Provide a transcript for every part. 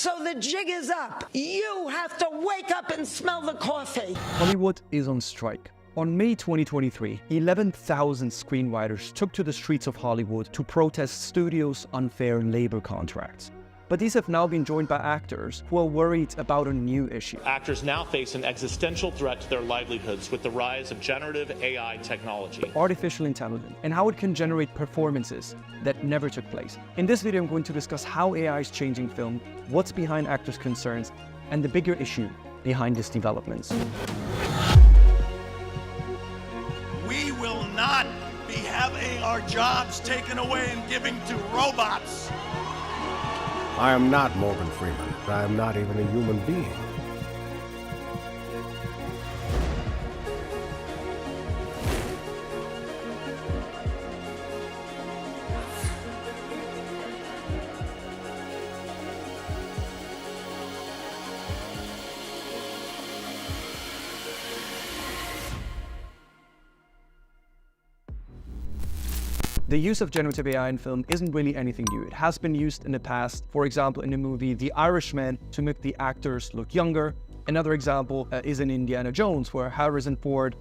So the jig is up. You have to wake up and smell the coffee. Hollywood is on strike. On May 2023, 11,000 screenwriters took to the streets of Hollywood to protest studios' unfair labor contracts. But these have now been joined by actors who are worried about a new issue. Actors now face an existential threat to their livelihoods with the rise of generative AI technology. Artificial intelligence and how it can generate performances that never took place. In this video, I'm going to discuss how AI is changing film, what's behind actors' concerns, and the bigger issue behind these developments. We will not be having our jobs taken away and giving to robots. I am not Morgan Freeman. I am not even a human being. The use of generative AI in film isn't really anything new. It has been used in the past, for example, in the movie The Irishman to make the actors look younger. Another example is in Indiana Jones, where Harrison Ford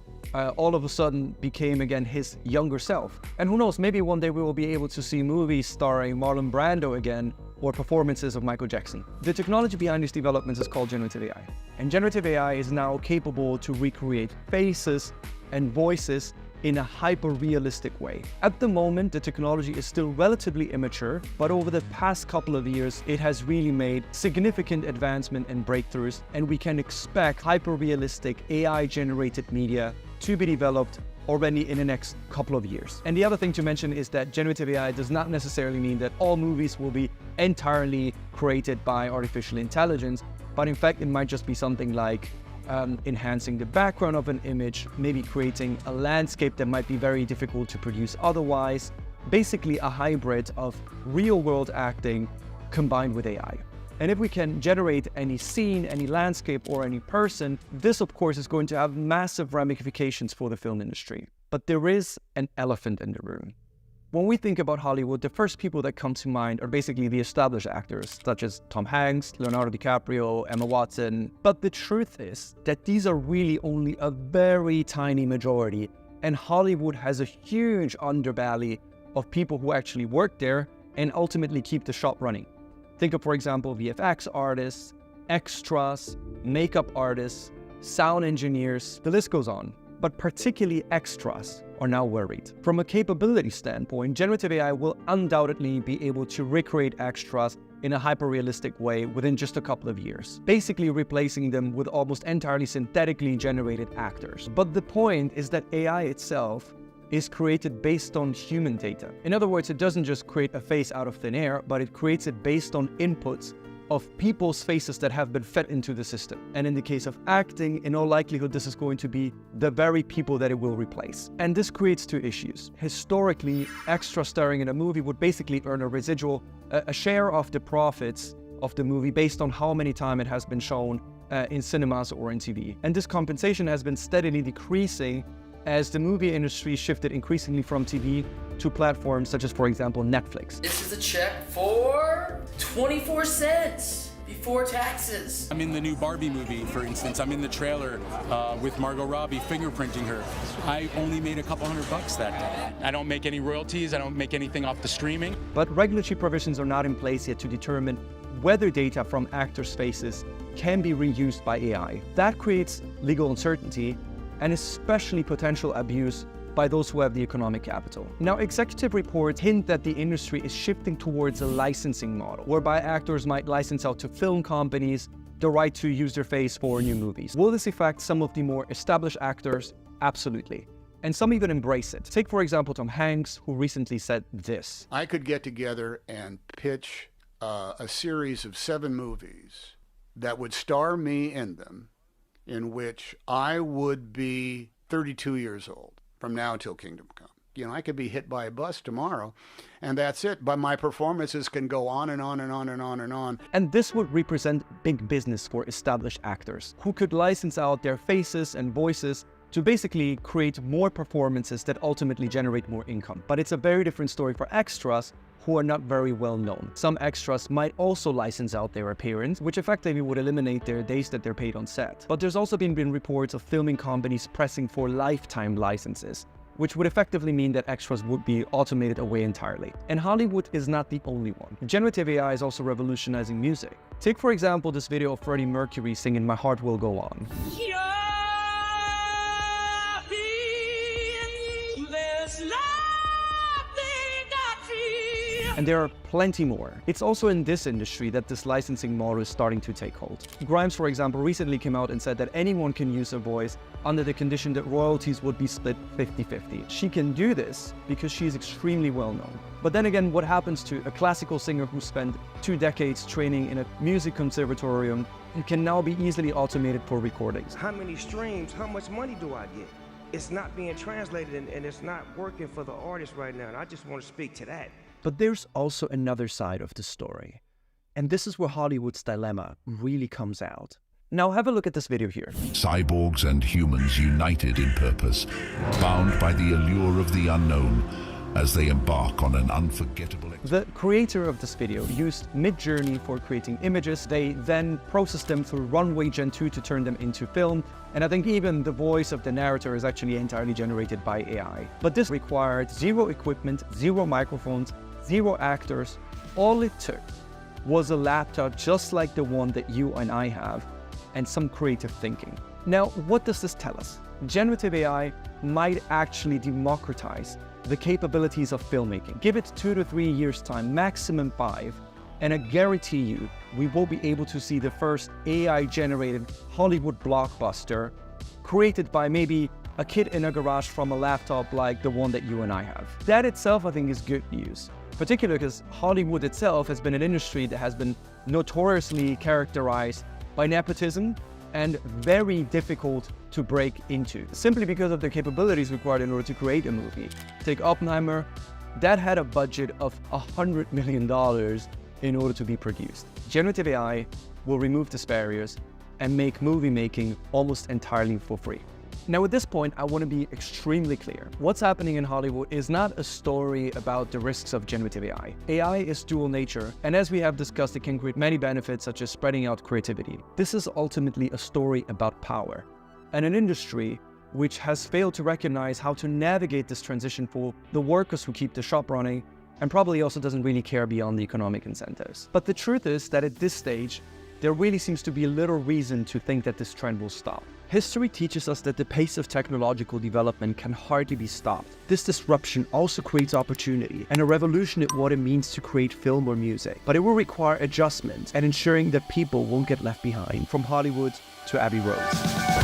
all of a sudden became again his younger self. And who knows, maybe one day we will be able to see movies starring Marlon Brando again, or performances of Michael Jackson. The technology behind these developments is called generative AI. And generative AI is now capable to recreate faces and voices in a hyper-realistic way. At the moment, the technology is still relatively immature, but over the past couple of years, it has really made significant advancement and breakthroughs, and we can expect hyper-realistic AI-generated media to be developed already in the next couple of years. And the other thing to mention is that generative AI does not necessarily mean that all movies will be entirely created by artificial intelligence, but in fact, it might just be something like enhancing the background of an image, maybe creating a landscape that might be very difficult to produce otherwise. Basically a hybrid of real-world acting combined with AI. And if we can generate any scene, any landscape, or any person, this of course is going to have massive ramifications for the film industry. But there is an elephant in the room. When we think about Hollywood, the first people that come to mind are basically the established actors, such as Tom Hanks, Leonardo DiCaprio, Emma Watson. But the truth is that these are really only a very tiny majority, and Hollywood has a huge underbelly of people who actually work there and ultimately keep the shop running. Think of, for example, VFX artists, extras, makeup artists, sound engineers, the list goes on. But particularly extras are now worried. From a capability standpoint, generative AI will undoubtedly be able to recreate extras in a hyper-realistic way within just a couple of years, basically replacing them with almost entirely synthetically generated actors. But the point is that AI itself is created based on human data. In other words, it doesn't just create a face out of thin air, but it creates it based on inputs of people's faces that have been fed into the system. And in the case of acting, in all likelihood, this is going to be the very people that it will replace. And this creates two issues. Historically, extra starring in a movie would basically earn a residual, a share of the profits of the movie based on how many times it has been shown in cinemas or in TV. And this compensation has been steadily decreasing as the movie industry shifted increasingly from TV to platforms such as, for example, Netflix. This is a check for 24 cents before taxes. I'm in the new Barbie movie, for instance. I'm in the trailer with Margot Robbie fingerprinting her. I only made a couple $100 that day. I don't make any royalties. I don't make anything off the streaming. But regulatory provisions are not in place yet to determine whether data from actors' faces can be reused by AI. That creates legal uncertainty and especially potential abuse by those who have the economic capital. Now, executive reports hint that the industry is shifting towards a licensing model, whereby actors might license out to film companies the right to use their face for new movies. Will this affect some of the more established actors? Absolutely. And some even embrace it. Take, for example, Tom Hanks, who recently said this. I could get together and pitch a series of 7 movies that would star me in them, in which I would be 32 years old from now until Kingdom Come. You know, I could be hit by a bus tomorrow, and that's it. But my performances can go on and on and on and on and on. And this would represent big business for established actors who could license out their faces and voices to basically create more performances that ultimately generate more income. But it's a very different story for extras who are not very well known. Some extras might also license out their appearance, which effectively would eliminate their days that they're paid on set. But there's also been reports of filming companies pressing for lifetime licenses, which would effectively mean that extras would be automated away entirely. And Hollywood is not the only one. Generative AI is also revolutionizing music. Take, for example, this video of Freddie Mercury singing "My Heart Will Go On." And there are plenty more. It's also in this industry that this licensing model is starting to take hold. Grimes, for example, recently came out and said that anyone can use her voice under the condition that royalties would be split 50-50. She can do this because she is extremely well known. But then again, what happens to a classical singer who spent 2 decades training in a music conservatorium and can now be easily automated for recordings? How many streams, how much money do I get? It's not being translated and it's not working for the artist right now. And I just want to speak to that. But there's also another side of the story. And this is where Hollywood's dilemma really comes out. Now have a look at this video here. Cyborgs and humans united in purpose, bound by the allure of the unknown as they embark on an unforgettable experience. The creator of this video used Midjourney for creating images. They then processed them through Runway Gen 2 to turn them into film. And I think even the voice of the narrator is actually entirely generated by AI. But this required 0 equipment, 0 microphones, 0 actors. All it took was a laptop just like the one that you and I have, and some creative thinking. Now, what does this tell us? Generative AI might actually democratize the capabilities of filmmaking. Give it 2 to 3 years time, maximum 5, and I guarantee you, we will be able to see the first AI-generated Hollywood blockbuster created by maybe a kid in a garage from a laptop like the one that you and I have. That itself, I think, is good news, particularly because Hollywood itself has been an industry that has been notoriously characterized by nepotism and very difficult to break into, simply because of the capabilities required in order to create a movie. Take Oppenheimer, that had a budget of $100 million in order to be produced. Generative AI will remove these barriers and make movie making almost entirely for free. Now at this point, I want to be extremely clear. What's happening in Hollywood is not a story about the risks of generative AI. AI is dual nature, and as we have discussed, it can create many benefits such as spreading out creativity. This is ultimately a story about power, and an industry which has failed to recognize how to navigate this transition for the workers who keep the shop running, and probably also doesn't really care beyond the economic incentives. But the truth is that at this stage, there really seems to be little reason to think that this trend will stop. History teaches us that the pace of technological development can hardly be stopped. This disruption also creates opportunity and a revolution at what it means to create film or music. But it will require adjustment and ensuring that people won't get left behind, from Hollywood to Abbey Road.